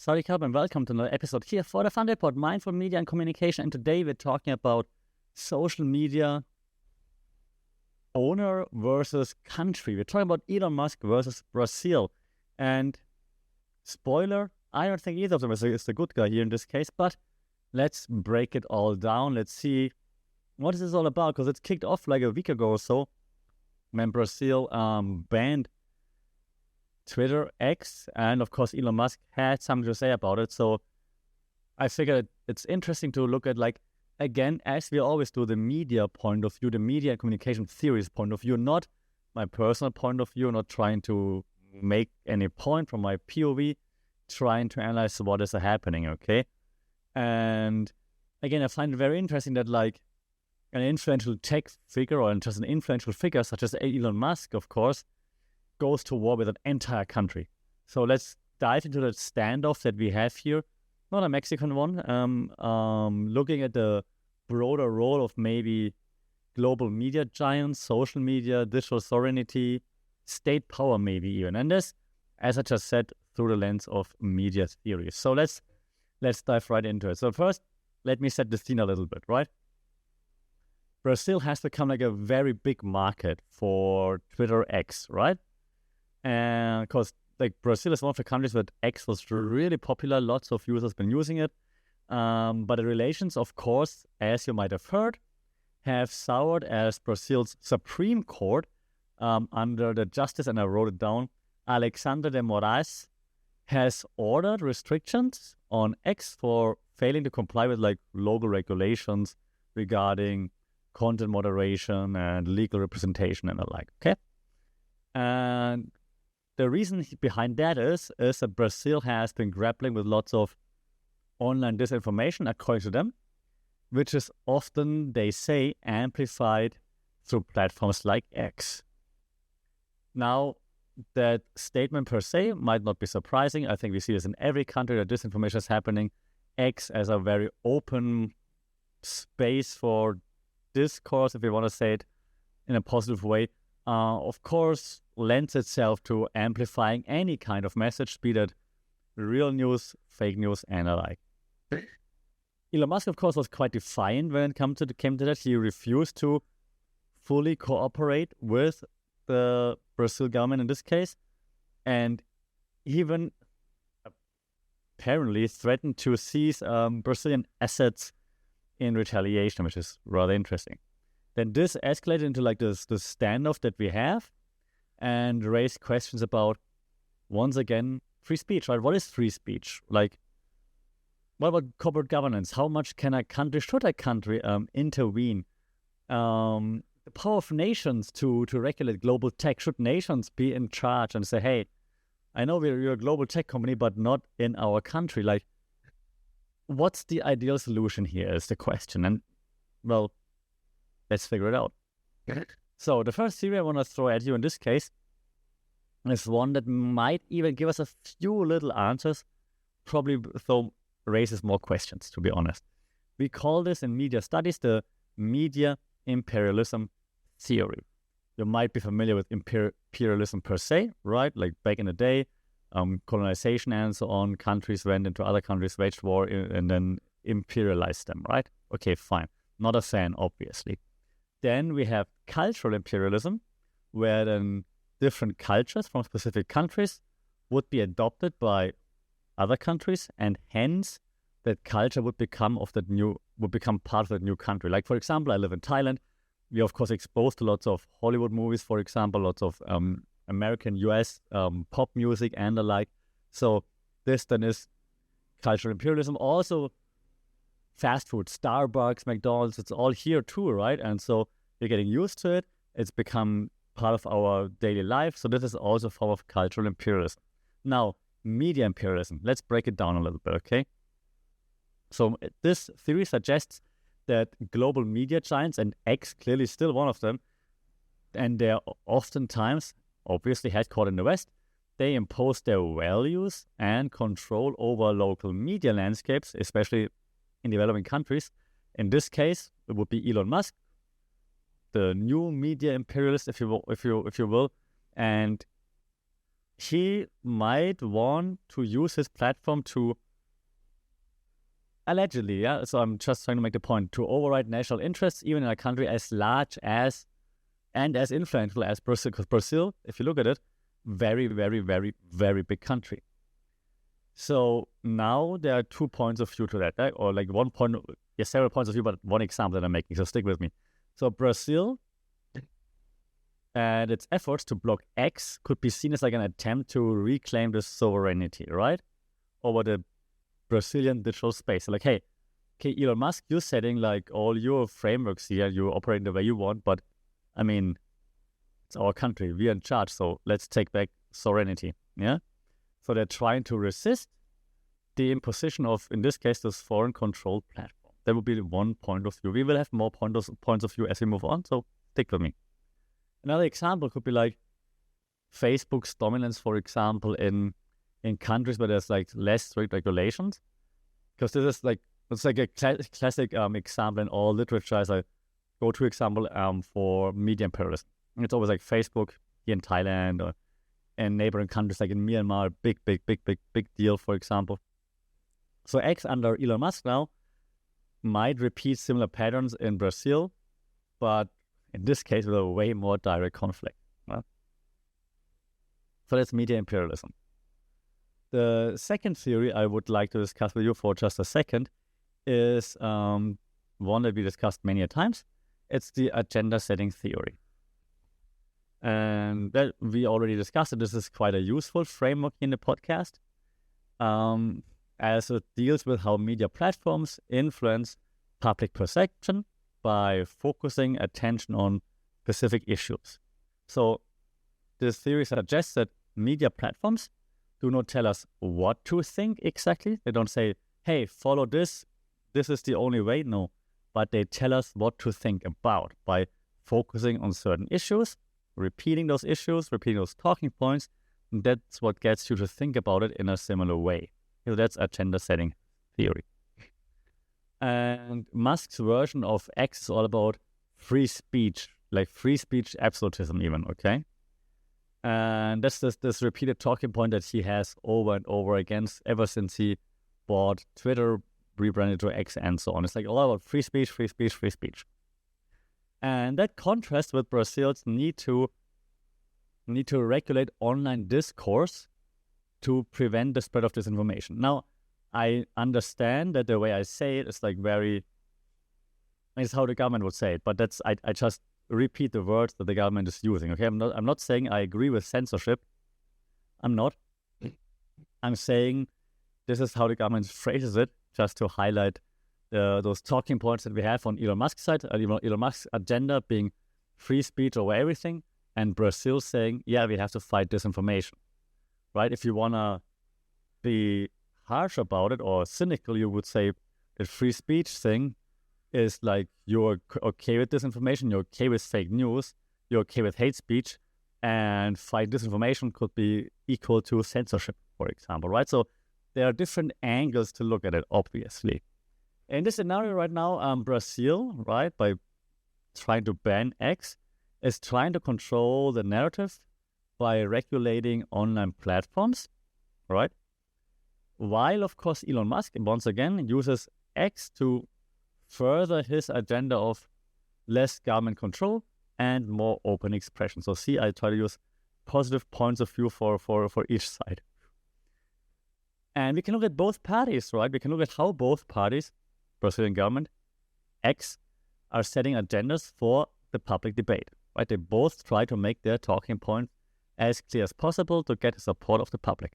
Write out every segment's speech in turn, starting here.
Saudi Cup, and welcome to another episode here for the Fun Report, Mindful Media and Communication. And today we're talking about social media owner versus country. We're talking about Elon Musk versus Brazil. And spoiler, I don't think either of them is the good guy here in this case, but let's break it all down. Let's see what is this all about, because it's kicked off like a week ago or so when Brazil banned Twitter, X, and of course Elon Musk had something to say about it. So I figured it's interesting to look at, like, again, as we always do, the media point of view, the media and communication theories point of view, not my personal point of view, not trying to make any point from my POV, trying to analyze what is happening, okay? And again, I find it very interesting that, like, an influential tech figure, or just an influential figure such as Elon Musk, of course, goes to war with an entire country. So let's dive into the standoff that we have here. Not a Mexican one. Looking at the broader role of maybe global media giants, social media, digital sovereignty, state power maybe even. And this, as I just said, through the lens of media theory. So let's dive right into it. So first, let me set the scene a little bit, right? Brazil has become like a very big market for Twitter X, right? And because like Brazil is one of the countries where X was really popular, lots of users been using it. But the relations, of course, as you might have heard, have soured as Brazil's Supreme Court under the justice, and I wrote it down, Alexandre de Moraes, has ordered restrictions on X for failing to comply with like local regulations regarding content moderation and legal representation and the like, okay? And the reason behind that is that Brazil has been grappling with lots of online disinformation, according to them, which is often, they say, amplified through platforms like X. Now, that statement per se might not be surprising. I think we see this in every country that disinformation is happening. X as a very open space for discourse, if you want to say it in a positive way, of course, lends itself to amplifying any kind of message, be that real news, fake news, and the like. Elon Musk, of course, was quite defiant when it came to that. He refused to fully cooperate with the Brazil government in this case, and even apparently threatened to seize Brazilian assets in retaliation, which is rather interesting. Then this escalated into like the standoff that we have, and raised questions about, once again, free speech, right? What is free speech? Like, what about corporate governance? How much should a country intervene? The power of nations to regulate global tech. Should nations be in charge and say, hey, I know you're a global tech company, but not in our country. Like, what's the ideal solution here is the question. And, well, let's figure it out. So the first theory I want to throw at you in this case is one that might even give us a few little answers, probably though raises more questions, to be honest. We call this in media studies the media imperialism theory. You might be familiar with imperialism per se, right? Like back in the day, colonization and so on, countries went into other countries, waged war, and then imperialized them, right? Okay, fine. Not a fan, obviously. Then we have cultural imperialism, where then different cultures from specific countries would be adopted by other countries, and hence that culture would become part of that new country. Like, for example, I live in Thailand. We are, of course, exposed to lots of Hollywood movies, for example, lots of American, US pop music and the like. So this then is cultural imperialism. Also, fast food, Starbucks, McDonald's, it's all here too, right? And so we're getting used to it. It's become part of our daily life. So this is also a form of cultural imperialism. Now, media imperialism. Let's break it down a little bit, okay? So this theory suggests that global media giants, and X clearly still one of them, and they're oftentimes, obviously headquartered in the West, they impose their values and control over local media landscapes, especially in developing countries. In this case, it would be Elon Musk, the new media imperialist, if you will, and he might want to use his platform to, allegedly, yeah, so I'm just trying to make the point, to override national interests, even in a country as large as and as influential as Brazil. Because Brazil, if you look at it, very, very, very, very big country. So now there are 2 points of view to that, right? Or like 1 point, several points of view, but one example that I'm making, so stick with me. So Brazil and its efforts to block X could be seen as like an attempt to reclaim the sovereignty, right? Over the Brazilian digital space. Like, hey, Elon Musk, you're setting like all your frameworks here, you operate the way you want, but I mean, it's our country, we're in charge, so let's take back sovereignty, yeah? So they're trying to resist the imposition of, in this case, this foreign controlled platform. That would be the 1 point of view. We will have more points of view as we move on, so stick with me. Another example could be like Facebook's dominance, for example, in countries where there's like less strict regulations. Because this is like, it's like a classic example in all literature as a go-to example for media imperialism. It's always like Facebook here in Thailand or in neighboring countries like in Myanmar, big deal, for example. So X under Elon Musk now might repeat similar patterns in Brazil, but in this case with a way more direct conflict. Right? So that's media imperialism. The second theory I would like to discuss with you for just a second is one that we discussed many a times. It's the agenda setting theory. And that we already discussed it. This is quite a useful framework in the podcast, as it deals with how media platforms influence public perception by focusing attention on specific issues. So this theory suggests that media platforms do not tell us what to think exactly. They don't say, hey, follow this, this is the only way. No, but they tell us what to think about by focusing on certain issues, repeating those issues, repeating those talking points. And that's what gets you to think about it in a similar way. So that's agenda setting theory. And Musk's version of X is all about free speech, like free speech absolutism even, okay? And that's this repeated talking point that he has over and over again ever since he bought Twitter, rebranded to X, and so on. It's like all about free speech, free speech, free speech. And that contrasts with Brazil's need to regulate online discourse to prevent the spread of disinformation. Now, I understand that the way I say it is like it's how the government would say it, but that's I just repeat the words that the government is using. Okay, I'm not saying I agree with censorship. I'm not. I'm saying this is how the government phrases it, just to highlight those talking points that we have on Elon Musk's side. Elon Musk's agenda being free speech over everything, and Brazil saying, yeah, we have to fight disinformation, right? If you wanna be harsh about it or cynical, you would say the free speech thing is like you're okay with disinformation, you're okay with fake news, you're okay with hate speech, and fight disinformation could be equal to censorship, for example, right? So there are different angles to look at it, obviously. In this scenario right now, Brazil, right, by trying to ban X, is trying to control the narrative by regulating online platforms, right? While, of course, Elon Musk, once again, uses X to further his agenda of less government control and more open expression. So see, I try to use positive points of view for each side. And we can look at both parties, right? We can look at how both parties, Brazilian government, X, are setting agendas for the public debate, right? They both try to make their talking point as clear as possible to get the support of the public.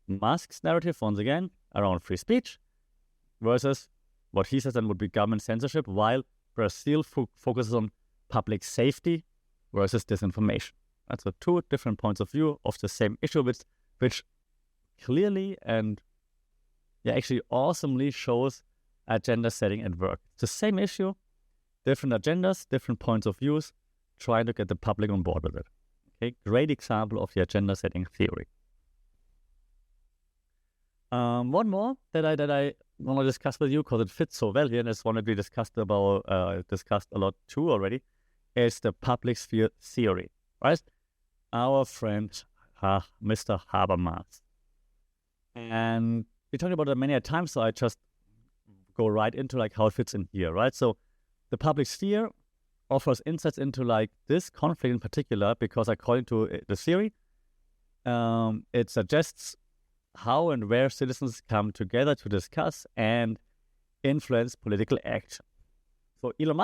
Musk's narrative, once again, around free speech versus what he says then would be government censorship, while Brazil focuses on public safety versus disinformation. That's so two different points of view of the same issue, which clearly and actually awesomely shows agenda setting at work. It's the same issue, different agendas, different points of views, trying to get the public on board with it. Okay, great example of the agenda setting theory. One more that I want to discuss with you because it fits so well here, and it's one that we discussed a lot too already, is the public sphere theory, right? Our friend, Mr. Habermas. And we talked about it many times, so I just go right into like how it fits in here, right? So the public sphere offers insights into like this conflict in particular, because according to the theory, it suggests how and where citizens come together to discuss and influence political action. So Elon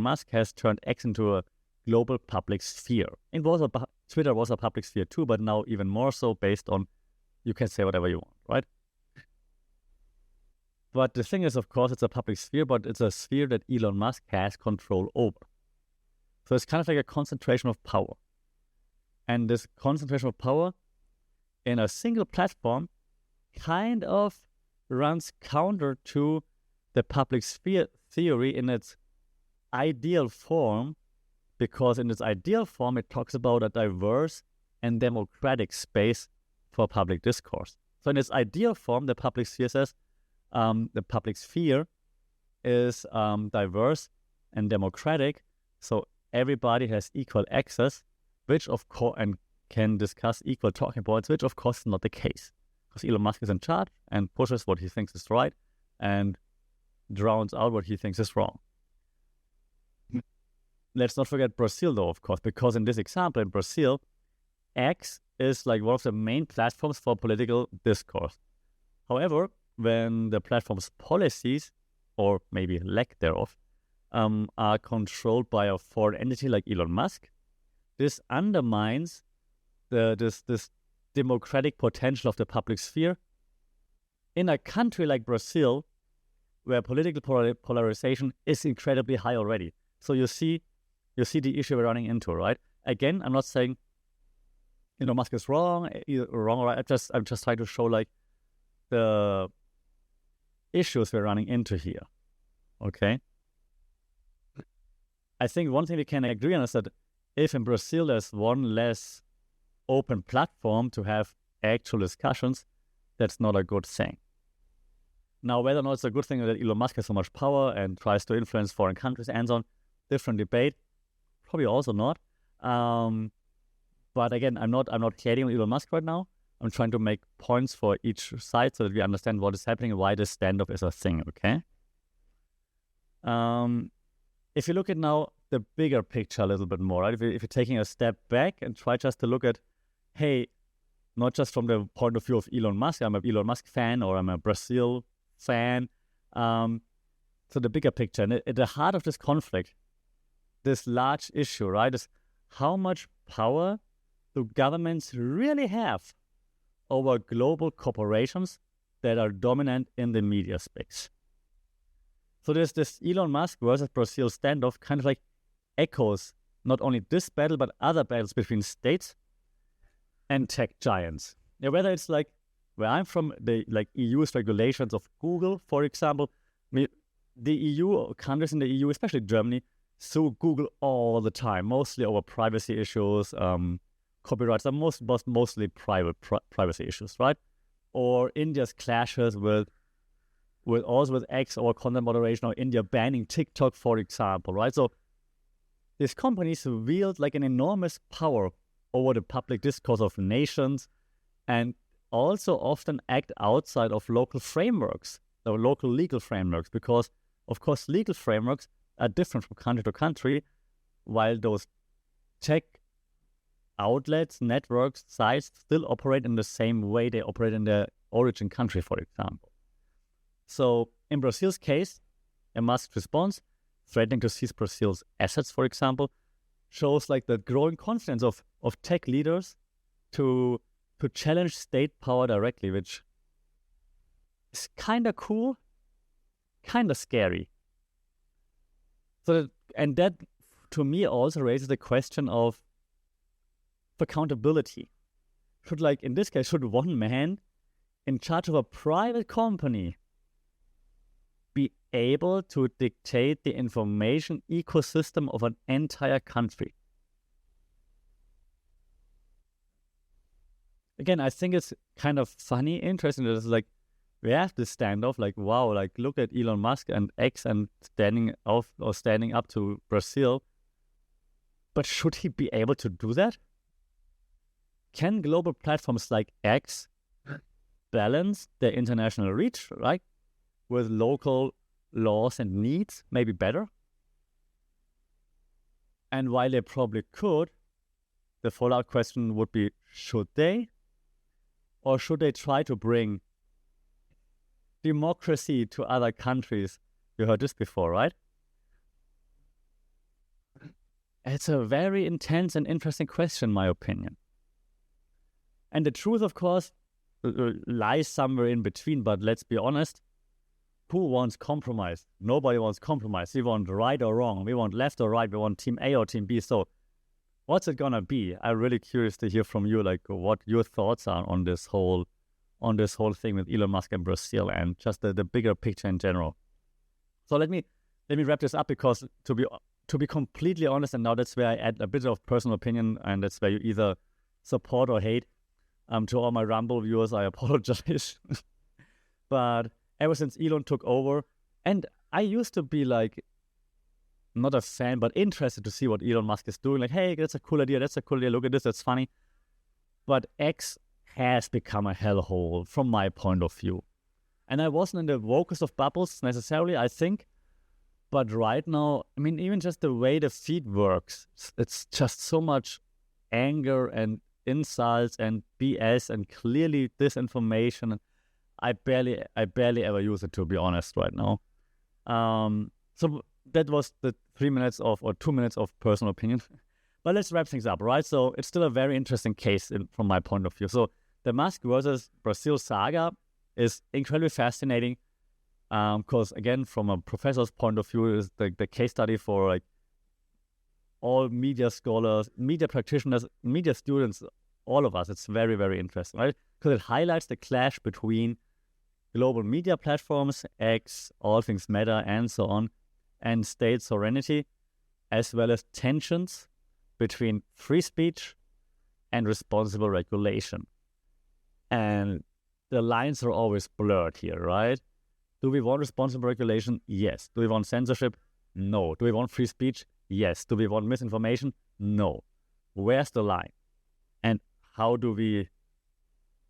Musk has turned X into a global public sphere. Twitter was a public sphere too, but now even more so, based on you can say whatever you want, right? But the thing is, of course, it's a public sphere, but it's a sphere that Elon Musk has control over. So it's kind of like a concentration of power. And this concentration of power in a single platform kind of runs counter to the public sphere theory in its ideal form, because in its ideal form, it talks about a diverse and democratic space for public discourse. So in its ideal form, the public sphere says, the public sphere is diverse and democratic, so everybody has equal access, which of course, and can discuss equal talking points, which of course is not the case, because Elon Musk is in charge and pushes what he thinks is right and drowns out what he thinks is wrong. Let's not forget Brazil, though, of course, because in this example, in Brazil, X is like one of the main platforms for political discourse. However, when the platform's policies, or maybe lack thereof, are controlled by a foreign entity like Elon Musk, this undermines this democratic potential of the public sphere in a country like Brazil, where political polarization is incredibly high already. So you see the issue we're running into, right? Again, I'm not saying Elon Musk is wrong or right. I'm just trying to show like the issues we're running into here. Okay. I think one thing we can agree on is that if in Brazil there's one less open platform to have actual discussions, that's not a good thing. Now, whether or not it's a good thing that Elon Musk has so much power and tries to influence foreign countries and so on, different debate. Probably also not. But again, I'm not hating on Elon Musk right now. I'm trying to make points for each side so that we understand what is happening and why this standoff is a thing, okay? If you look at now the bigger picture a little bit more, right? If you're taking a step back and try just to look at, hey, not just from the point of view of Elon Musk, I'm an Elon Musk fan or I'm a Brazil fan. So the bigger picture, and at the heart of this conflict, this large issue, right, is how much power do governments really have over global corporations that are dominant in the media space. So there's this Elon Musk versus Brazil standoff kind of like echoes not only this battle, but other battles between states and tech giants. Yeah, whether it's like where I'm from, the like EU's regulations of Google, for example, the EU, countries in the EU, especially Germany, sue Google all the time, mostly over privacy issues. Copyrights are mostly privacy issues, right? Or India's clashes with X or content moderation, or India banning TikTok, for example, right? So these companies wield like an enormous power over the public discourse of nations, and also often act outside of local frameworks, or local legal frameworks, because of course legal frameworks are different from country to country, while those tech outlets, networks, sites still operate in the same way they operate in their origin country, for example. So in Brazil's case, a Musk response, threatening to seize Brazil's assets, for example, shows like the growing confidence of tech leaders to challenge state power directly, which is kind of cool, kind of scary. So that to me also raises the question of accountability. In this case, should one man in charge of a private company be able to dictate the information ecosystem of an entire country? Again, I think it's kind of funny, interesting that it's like we have this standoff, like, wow, like look at Elon Musk and X and standing up to Brazil. But should he be able to do that? can global platforms like X balance their international reach, right, with local laws and needs, maybe better? And while they probably could, the follow-up question would be, should they? Or should they try to bring democracy to other countries? You heard this before, right? It's a very intense and interesting question, in my opinion. And the truth, of course, lies somewhere in between, but let's be honest, who wants compromise? Nobody wants compromise. We want right or wrong. We want left or right. We want team A or team B. So what's it gonna be? I'm really curious to hear from you, like what your thoughts are on this whole thing with Elon Musk and Brazil and just the bigger picture in general. So let me wrap this up, because to be completely honest, and now that's where I add a bit of personal opinion, and that's where you either support or hate. To all my Rumble viewers, I apologize. But ever since Elon took over, and I used to be like, not a fan, but interested to see what Elon Musk is doing. Like, hey, that's a cool idea. Look at this, that's funny. But X has become a hellhole from my point of view. And I wasn't in the vocus of bubbles necessarily, I think. But right now, I mean, even just the way the feed works, it's just so much anger and insults and BS and clearly disinformation. I barely ever use it, to be honest, right now. So that was the 2 minutes of personal opinion. But let's wrap things up, right? So it's still a very interesting case from my point of view. So the Musk versus Brazil saga is incredibly fascinating. Because again, from a professor's point of view, is the case study for like all media scholars, media practitioners, media students, all of us. It's very, very interesting, right? Because it highlights the clash between global media platforms, X, all things Meta, and so on, and state sovereignty, as well as tensions between free speech and responsible regulation. And the lines are always blurred here, right? Do we want responsible regulation? Yes. Do we want censorship? No. Do we want free speech? Yes. Do we want misinformation? No. Where's the line? And how do we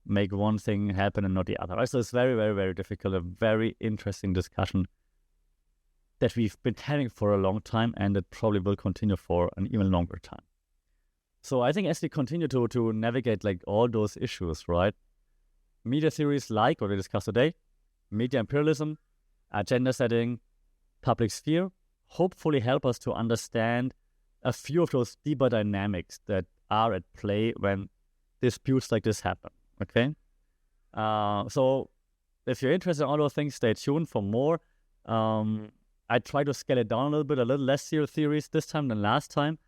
make one thing happen and not the other? Right? So it's very, very, very difficult, a very interesting discussion that we've been having for a long time, and that probably will continue for an even longer time. So I think as we continue to navigate like all those issues, right? Media theories like what we discussed today, media imperialism, agenda setting, public sphere, hopefully help us to understand a few of those deeper dynamics that are at play when disputes like this happen, okay? So if you're interested in all those things, stay tuned for more. I try to scale it down a little bit, a little less serious theories this time than last time,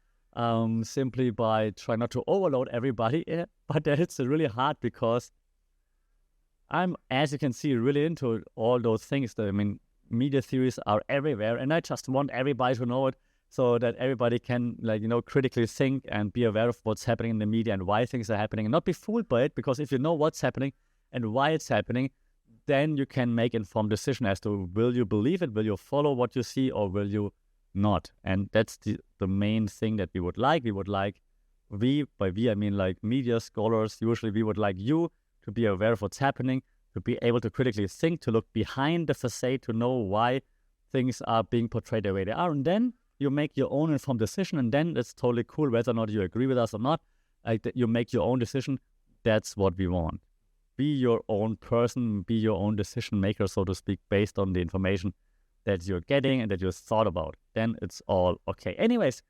simply by trying not to overload everybody. Yeah, but it's really hard because I'm, as you can see, really into all those things. I mean, media theories are everywhere, and I just want everybody to know it so that everybody can, like, critically think and be aware of what's happening in the media and why things are happening, and not be fooled by it. Because if you know what's happening and why it's happening, then you can make informed decision as to will you believe it, will you follow what you see, or will you not? And that's the main thing that we would like. We would like, by we I mean like media scholars, usually we would like you to be aware of what's happening, to be able to critically think, to look behind the facade, to know why things are being portrayed the way they are. And then you make your own informed decision, and then it's totally cool whether or not you agree with us or not. Like, you make your own decision. That's what we want. Be your own person, be your own decision maker, so to speak, based on the information that you're getting and that you thought about. Then it's all okay. Anyways,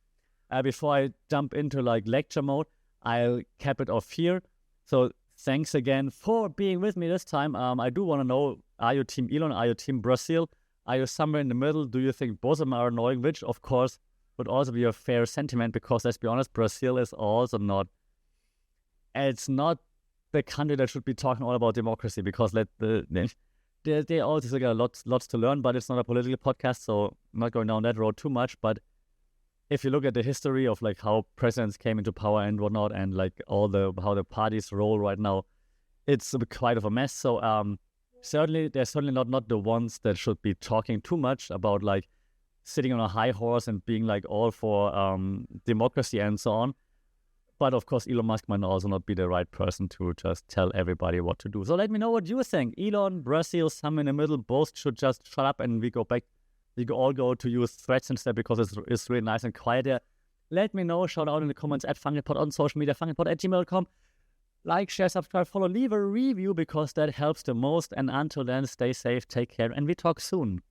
before I jump into like lecture mode, I'll cap it off here. So thanks again for being with me this time. I do want to know, are you Team Elon? Are you Team Brazil? Are you somewhere in the middle? Do you think both of them are annoying? Which, of course, would also be a fair sentiment, because let's be honest, Brazil is also not, it's not the country that should be talking all about democracy, because they also got lots to learn, but it's not a political podcast, so I'm not going down that road too much. But if you look at the history of like how presidents came into power and whatnot, and like how the parties roll right now, it's quite of a mess. So they're certainly not the ones that should be talking too much about like sitting on a high horse and being like all for democracy and so on. But of course, Elon Musk might also not be the right person to just tell everybody what to do. So let me know what you think. Elon, Brazil, some in the middle, both should just shut up and we all go to use Threads instead because it's really nice and quiet there. Let me know. Shout out in the comments at FunnyPod on social media, funnypod@gmail.com. Like, share, subscribe, follow, leave a review because that helps the most. And until then, stay safe, take care, and we talk soon.